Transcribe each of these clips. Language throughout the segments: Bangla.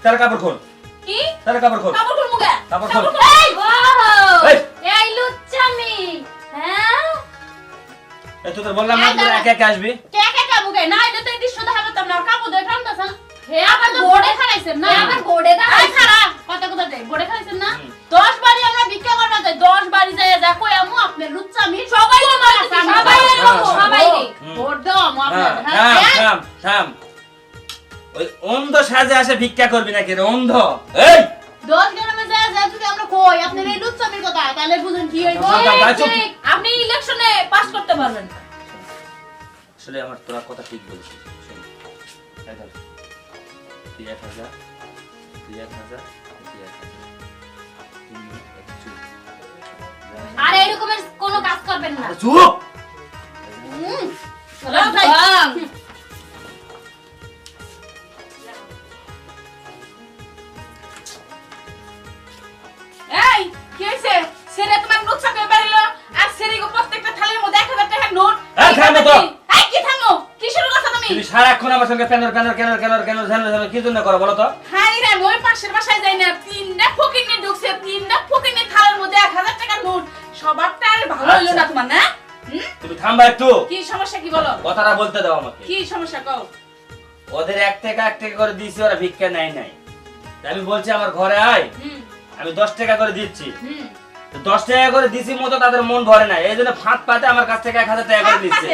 তার কাপড় খোল। কি তার কাপড় খোল। কাপড় খোল মুগা কাপড় খোল। এই এই! এই লুচ্চামি হ্যাঁ এই তো তোর বললাম না তুই একা একা আসবি। কে কে মুগা না এটা তো দৃশ্য দেখাবে তোমরা কাপড় ধরে টানতাছেন হে আবার বোর্ডে খাইছেন না আবার বোর্ডে দা এই খারাপ কথা কথা দেই বোর্ডে খাইছেন না 10 বাড়ি আমরা ভিক্ষা করব যাই 10 বাড়ি যায় যা কই আমু আপনি লুচ্চামি সবাই সবাই ভোট দাও আমু আপনাদের হ্যাঁ থাম থাম। ওই অন্ধ সাজে আসে ভিক্ষা করবি নাকি রে অন্ধ? এই 10 গ্রামে যায় যা যদি আমরা কই আপনি এই লুচ্চামির কথা তাহলে বুঝেন কি হইব আপনি ইলেকশনে পাস করতে পারবেন আসলে আমার তোরা কথা ঠিক বলছিস। শোন এখন তুই 1000 তুই 1000 তুই 1000 তুমি একটু আর এরকমের কোনো কাজ করবেন না চুপ। এই কি হইছে সেরে তোমার নুকসা কই বাড়িলো আর সেরে গো প্রত্যেকটা থালির মধ্যে 1000 টাকার নোট এই থামো তো। এই কি থামো কি শুরু করছ তুমি তুমি সারাক্ষণ আমার সঙ্গে প্যানর ঝামেলা কি জন্য করো বলো তো? হাই রে মই পাশের বাসায় যাই না তিনটা ফকিনি ঢুকছে তিনটা ফকিনি থালার মধ্যে 1000 টাকার নোট সবারটা আর ভালো হইলো না তোমার না তুমি থামবা একটু। কি সমস্যা কি বলো কথাটা বলতে দাও আমাকে। কি সমস্যা কও ওদের 1 টাকা করে দিয়েছি ওরা ভিক্ষা নাই নাই। আমি বলছি আমার ঘরে আয় আমি 10 টাকা করে দিচ্ছি। 10 টাকা করে দিছি মতো তাদের মন ভরে না এইজন্য ফাঁদ পাতে আমার কাছ থেকে 1000 টাকা করে দিচ্ছে।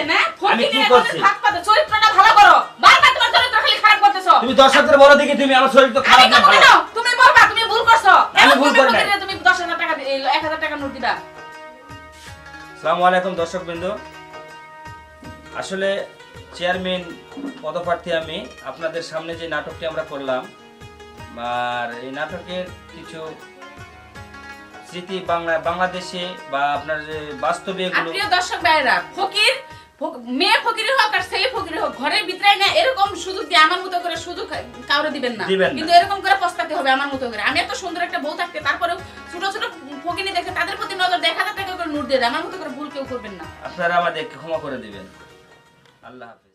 আমি কি করছি? ফাঁদ পাতে চরিত্রটা ভালো করো বারবার তোমার চরিত্র খালি খারাপ করতেছো তুমি দর্শকদের বলো দেখি তুমি আমার শরীর তো খারাপ না ভালো। তুমি বলবা তুমি ভুল করছো আমি ভুল করি নাই। তুমি 10000 টাকা 1000 টাকা নোট দিবা আসসালামু আলাইকুম দর্শকবৃন্দ। আসলে চেয়ারম্যান পদপ্রার্থী আমি আপনাদের সামনে যে নাটকটি আমরা করলাম আর এই নাটকের কিছু স্মৃতি বাংলাদেশে বা আপনার যে বাস্তবে এগুলো প্রিয় দর্শক ভাইরা ফকির মেয়ে ফকির হোক আর ছেলে ফকির হোক ঘরের ভিতরে না এরকম সুযোগ দিয়ে আমার মতো করে সুযোগ কাউরে দিবেন না কিন্তু এরকম করে পস্তাতে হবে আমার মতো করে আমি এত সুন্দর একটা বউ থাকতে তারপরেও ছোট ছোট ফকিনি দেখে তাদের প্রতি নজর দেখা টাকা করে নোট দিয়ে আমার মতো করে ভুল কেউ করবেন না আপনারা আমাদেরকে ক্ষমা করে দিবেন। আল্লাহ হাফেজ।